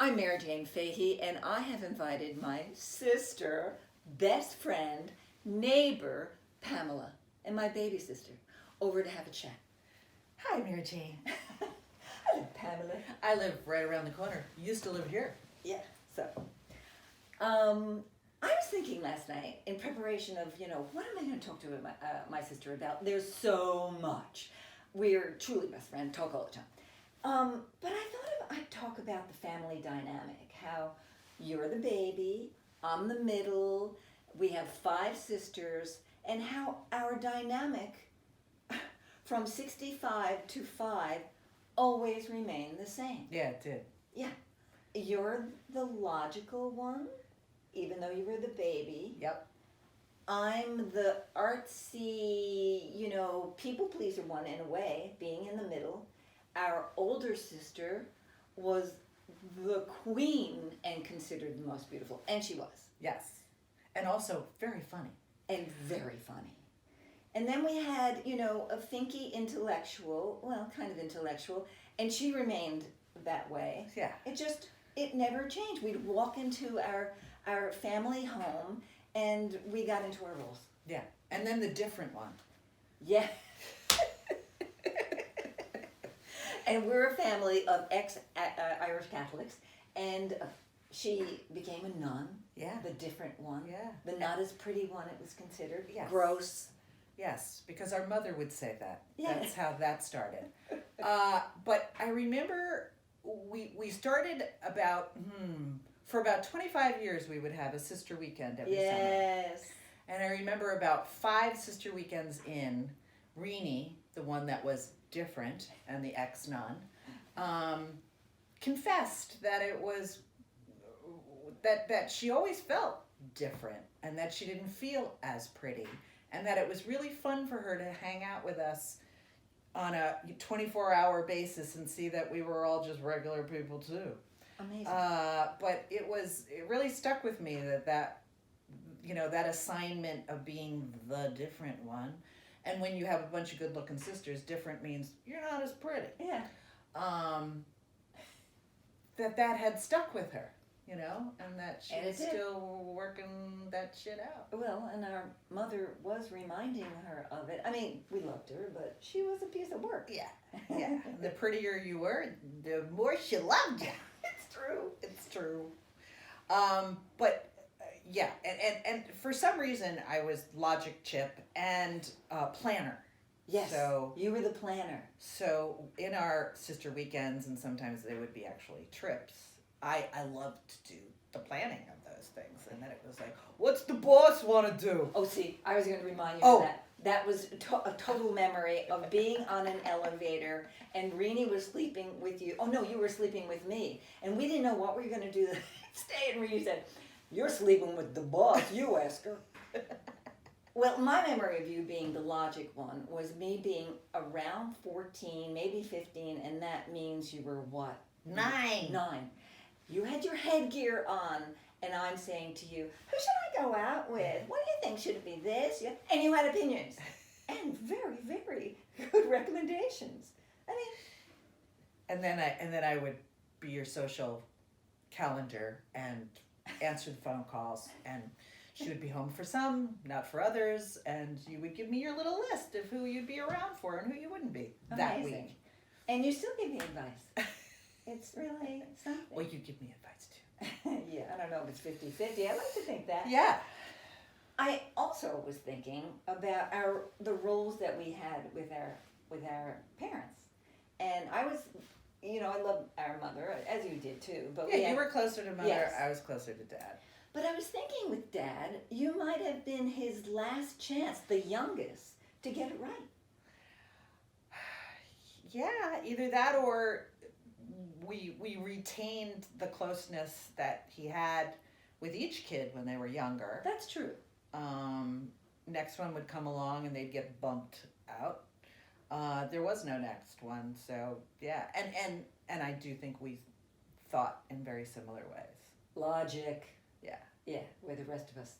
I'm Maryjane Fahey, and I have invited my sister, best friend, neighbor, Pamela, and my baby sister over to have a chat. Hi, Maryjane. Hello, Pamela. I live right around the corner. You used to live here. Yeah, so. I was thinking last night in preparation of, what am I going to talk to my sister about? There's so much. We're truly best friends, talk all the time. But I thought I'd talk about the family dynamic, how you're the baby, I'm the middle, we have 5 sisters, and how our dynamic from 65 to 5 always remained the same. Yeah, it did. Yeah. You're the logical one, even though you were the baby. Yep. I'm the artsy, people pleaser one in a way, being in the middle. Our older sister was the queen and considered the most beautiful. And she was. Yes. And also very funny. And very funny. And then we had, a thinky intellectual, kind of intellectual, and she remained that way. Yeah. It never changed. We'd walk into our family home and we got into our roles. Yeah. And then the different one. Yeah. And we're a family of ex-Irish Catholics, and she became a nun. Yeah. The different one. Yeah. The not as pretty one, it was considered. Yes. Gross. Yes, because our mother would say that. Yeah. That's how that started. But I remember we started for about 25 years we would have a sister weekend every summer. Yes. And I remember about 5 sister weekends in, Renee, the one that was different, and the ex-nun, confessed that it was, that she always felt different, and that she didn't feel as pretty, and that it was really fun for her to hang out with us on a 24-hour basis and see that we were all just regular people too. Amazing. But it really stuck with me that assignment of being the different one. And when you have a bunch of good-looking sisters, different means you're not as pretty. Yeah. That had stuck with her, and that she was did. still working that shit out. Well, and our mother was reminding her of it. I mean, we loved her, but she was a piece of work. Yeah, yeah. The prettier you were, the more she loved you. It's true. It's true. But yeah, and for some reason I was logic chip and planner. Yes, so you were the planner. So in our sister weekends, and sometimes they would be actually trips, I loved to do the planning of those things. And then it was like, what's the boss want to do? Oh, see, I was going to remind you of that. That was a total memory of being on an elevator, and Renee was sleeping with you. Oh, no, you were sleeping with me. And we didn't know what we were going to do the next day. And Renee said, "You're sleeping with the boss, you ask her." Well, my memory of you being the logic one was me being around 14, maybe 15, and that means you were what? 9. 9. You had your headgear on, and I'm saying to you, who should I go out with? What do you think? Should it be this? Yeah. And you had opinions. And very, very good recommendations. I mean. And then I would be your social calendar and answer the phone calls, and she would be home for some, not for others, and you would give me your little list of who you'd be around for and who you wouldn't be that week. And you still give me advice. It's really something. Well, you give me advice too. Yeah, I don't know if it's 50-50. I like to think that. Yeah. I also was thinking about the roles that we had with our parents. And I was, I love our mother, as you did too. But yeah, you were closer to mother, yes. I was closer to dad. But I was thinking with Dad, you might have been his last chance, the youngest, to get it right. Yeah, either that or we retained the closeness that he had with each kid when they were younger. That's true. Next one would come along and they'd get bumped out. There was no next one, so yeah. And I do think we thought in very similar ways. Logic. Yeah. Yeah, where the rest of us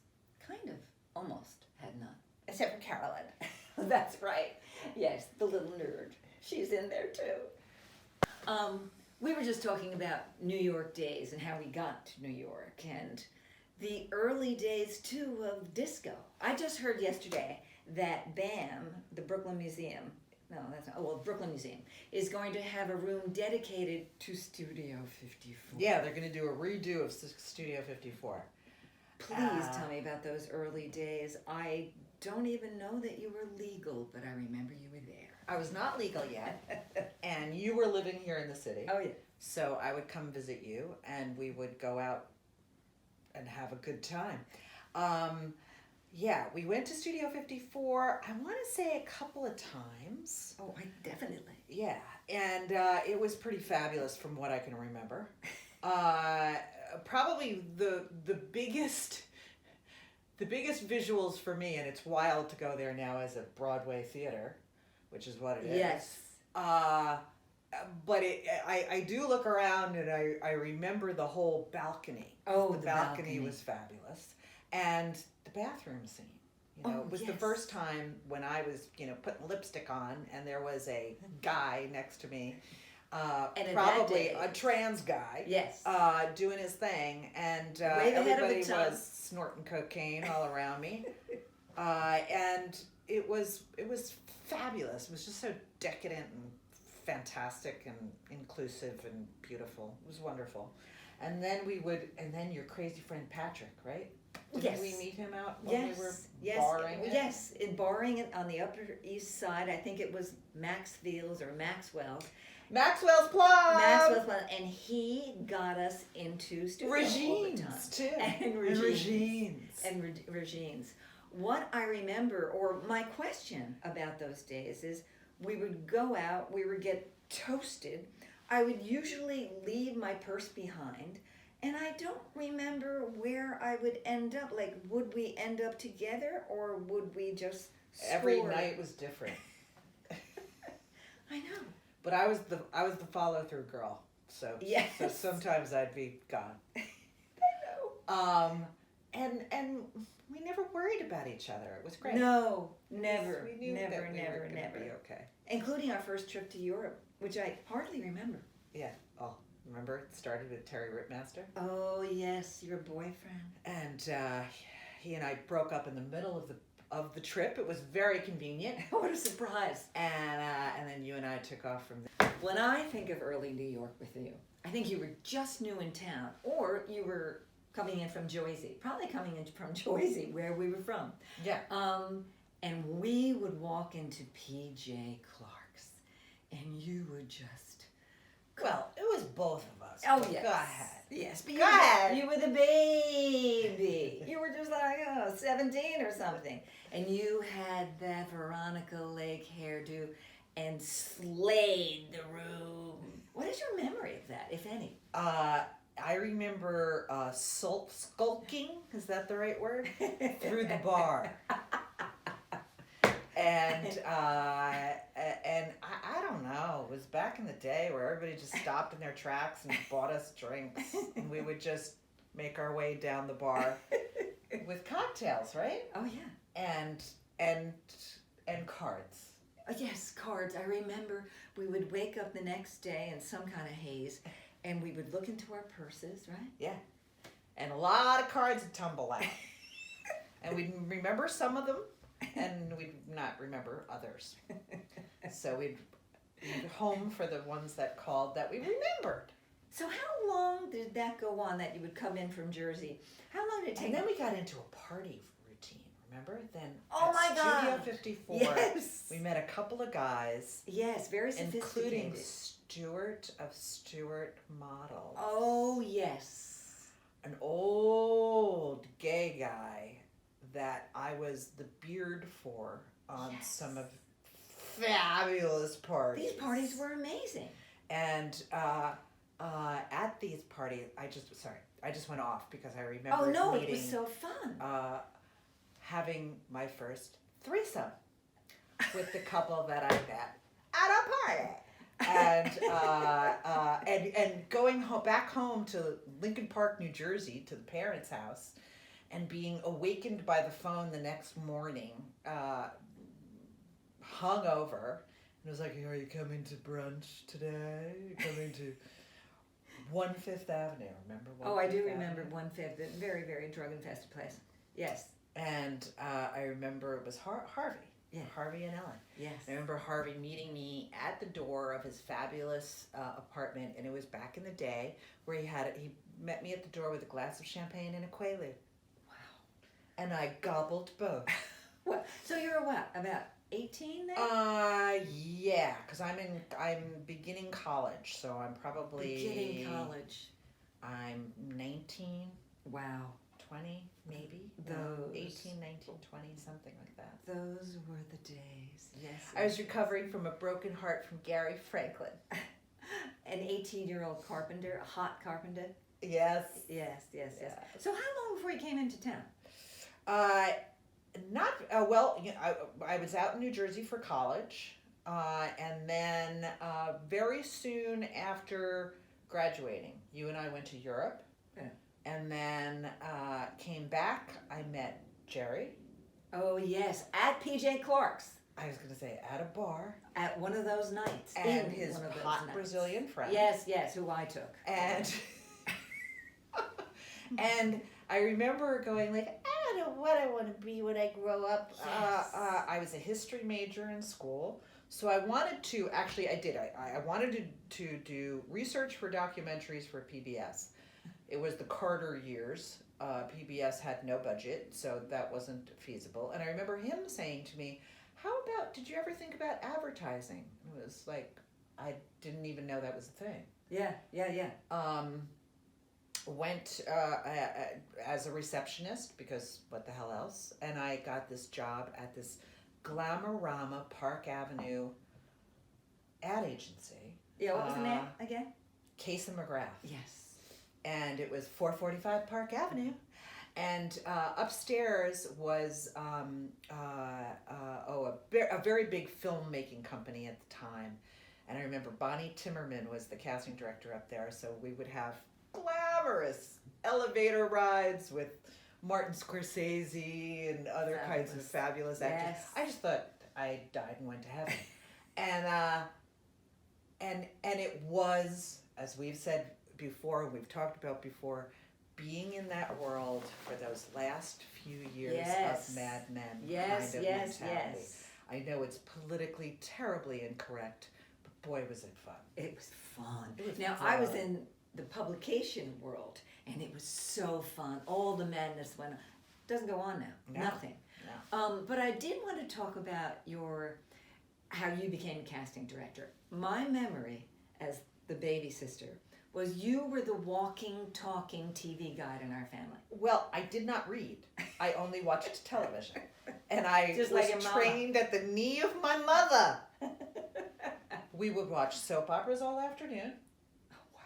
kind of almost had none. Except for Carolyn. That's right. Yes, the little nerd. She's in there too. We were just talking about New York days and how we got to New York and the early days too of disco. I just heard yesterday that BAM, the Brooklyn Museum, no, that's not, oh, well, Brooklyn Museum, is going to have a room dedicated to Studio 54. Yeah, they're going to do a redo of Studio 54. Please tell me about those early days. I don't even know that you were legal, but I remember you were there. I was not legal yet, and you were living here in the city. Oh, yeah. So I would come visit you, and we would go out and have a good time. Yeah, we went to Studio 54, I want to say a couple of times. Oh, I definitely. Yeah, and it was pretty fabulous from what I can remember. Probably the biggest visuals for me, and it's wild to go there now as a Broadway theater, which is what it is. Yes. But I do look around and I remember the whole balcony. Oh, the balcony was fabulous, and the bathroom scene. You know, it was the first time when I was, putting lipstick on, and there was a guy next to me. And probably a trans guy. Yes. Doing his thing, and Way ahead of everybody the time. was snorting cocaine all around me, and it was fabulous. It was just so decadent and fantastic and inclusive and beautiful. It was wonderful. And then your crazy friend Patrick, right? Did we meet him out when we were barring it? Yes, in barring it on the Upper East Side. I think it was Maxwell's or Maxwell's. Maxwell's Plum! Maxwell's Plum. And he got us into studio all the time. Regimes, too. And Regimes. And Regimes. What I remember, or my question about those days is we would go out, we would get toasted. I would usually leave my purse behind, and I don't remember where I would end up. Like, would we end up together, or would we just Every night was different. I know. But I was the follow through girl. So Yes. so sometimes I'd be gone. I know. And we never worried about each other. It was great. No, never, We knew never, that we never, were gonna never. be okay. Including our first trip to Europe, which I hardly remember. Yeah. Oh, remember it started with Terry Ripmaster? Oh yes, your boyfriend. And he and I broke up in the middle of the trip. It was very convenient. What a surprise. And then you and I took off from there. When I think of early New York with you, I think you were just new in town, or you were coming in from Jersey, probably coming in from Jersey, where we were from. Yeah. And we would walk into PJ Clarke's, and you would just... Well, it was both of us. Oh, but yes. Go ahead. Yes, but Go ahead. You were the baby. You were just like, 17 or something. And you had that Veronica Lake hairdo and slayed the room. What is your memory of that, if any? I remember skulking, is that the right word? Through the bar. And I don't know, it was back in the day where everybody just stopped in their tracks and bought us drinks, and we would just make our way down the bar with cocktails, right? Oh yeah. And cards. Yes, cards. I remember we would wake up the next day in some kind of haze, and we would look into our purses, right? Yeah. And a lot of cards would tumble out. And we'd remember some of them, and we'd not remember others. So we'd home for the ones that called that we remembered. So how long did that go on that you would come in from Jersey? How long did it take? And then we got into a party routine, remember? Then Oh my God. Studio 54, Yes. we met a couple of guys, Yes, very sophisticated. including Stuart of Stuart Models. Oh, yes. An old gay guy that I was the beard for on Yes. some of fabulous parties. These parties were amazing. And at these parties, I just went off because I remember Oh, no, meeting, it was so fun. having my first threesome with the couple that I met at a party. And going back home to Lincoln Park, New Jersey, to the parents' house, and being awakened by the phone the next morning, hungover, and it was like, "Are you coming to brunch today? You coming to?" 1 Fifth Avenue. Remember? I do Fifth remember Avenue? 1/5. A very, very drug-infested place. Yes. And I remember it was Harvey. Yeah. Harvey and Ellen. Yes. I remember Harvey meeting me at the door of his fabulous apartment, and it was back in the day where he met me at the door with a glass of champagne and a Quaalude. Wow. And I gobbled both. What? So you're what? About 18 then? Yeah, because I'm beginning college, so I'm probably Beginning college. I'm 19, Wow. 20 maybe. Those 18, 19, 20, something like that. Those were the days. Yes. I was recovering from a broken heart from Gary Franklin. An 18-year-old carpenter, a hot carpenter. Yes. Yes. Yeah. So how long before you came into town? I was out in New Jersey for college, and then very soon after graduating, you and I went to Europe, and then came back. I met Jerry. Oh yes, at PJ Clarke's. I was going to say at a bar. At one of those nights. And his hot Brazilian friend. Yes, who I took. And and I remember going like, I don't know what I want to be when I grow up. Yes. I was a history major in school, so I wanted to, actually I did, I wanted to do research for documentaries for PBS. It was the Carter years. PBS had no budget, so that wasn't feasible. And I remember him saying to me, did you ever think about advertising? It was like, I didn't even know that was a thing. Yeah. Went as a receptionist, because what the hell else? And I got this job at this Glamorama Park Avenue ad agency. Yeah, what was the name again? Case and McGrath. Yes. And it was 445 Park Avenue. And upstairs was a very big filmmaking company at the time. And I remember Bonnie Timmerman was the casting director up there, so we would have glamorous elevator rides with Martin Scorsese and other kinds of fabulous actors. Yes. I just thought I died and went to heaven. and it was, as we've said before, we've talked about before, being in that world for those last few years of Mad Men kind of mentality. I know it's politically terribly incorrect, but boy, was it fun. It was fun. It was now, fun. I was in the publication world, and it was so fun. All the madness went on. Doesn't go on now. No. Nothing. No. But I did want to talk about how you became casting director. My memory as the baby sister was you were the walking, talking TV guide in our family. Well, I did not read. I only watched television. And I Just was like your mama. trained at the knee of my mother. We would watch soap operas all afternoon. Oh, wow.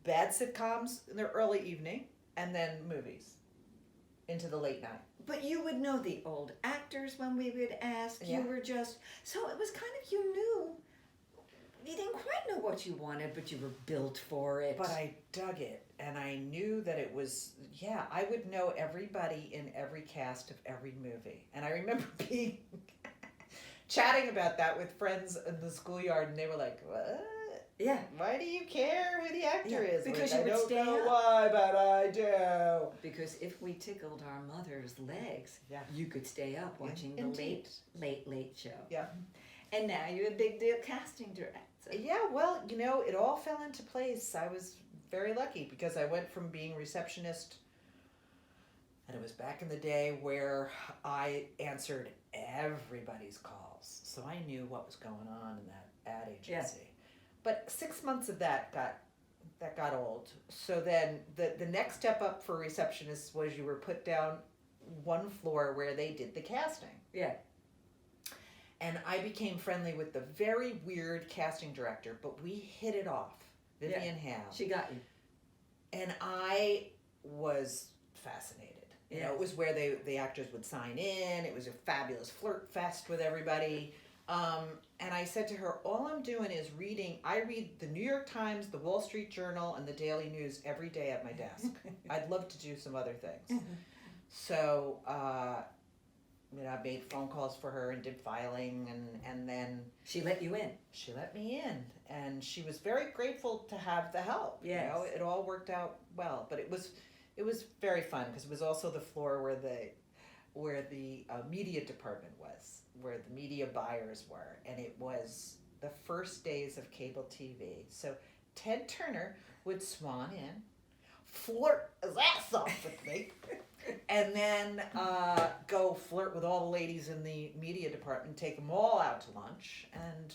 Bad sitcoms in the early evening, and then movies into the late night. But you would know the old actors when we would ask. Yeah. You were just, so it was kind of, you knew. You didn't quite know what you wanted, but you were built for it. But I dug it, and I knew that it was, I would know everybody in every cast of every movie. And I remember chatting about that with friends in the schoolyard, and they were like, what? Yeah. Why do you care who the actor is? Because like, you would I don't stay know up. why, but I do. Because if we tickled our mother's legs, Yeah. you could stay up watching the Indeed. late show. Yeah. And now you're a big deal casting director. Yeah, well, it all fell into place. I was very lucky because I went from being receptionist, and it was back in the day where I answered everybody's calls. So I knew what was going on in that ad agency. Yeah. But 6 months of that got old. So then the next step up for receptionists was you were put down one floor where they did the casting. Yeah. And I became friendly with the very weird casting director, but we hit it off. Vivian Hale. She got you. And I was fascinated. You know, it was where the actors would sign in. It was a fabulous flirt fest with everybody. And I said to her, all I'm doing is I read the New York Times, the Wall Street Journal, and the Daily News every day at my desk. I'd love to do some other things. So I made phone calls for her and did filing, and then She let you in. she let me in, and she was very grateful to have the help. Yes. You know, it all worked out well, but it was very fun because it was also the floor where the media department was, where the media buyers were, and it was the first days of cable TV. So Ted Turner would swan in, flirt his ass off with me, and then go flirt with all the ladies in the media department, take them all out to lunch, and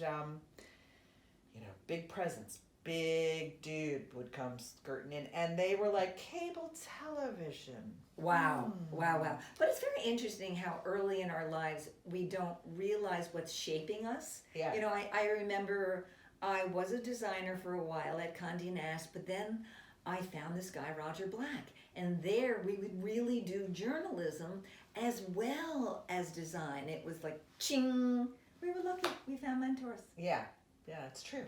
big presents. Big dude would come skirting in, and they were like cable television. Wow. But it's very interesting how early in our lives we don't realize what's shaping us. Yeah. You know, I remember I was a designer for a while at Condé Nast, but then I found this guy, Roger Black. And there we would really do journalism as well as design. It was like, ching. We were lucky. We found mentors. Yeah, it's true.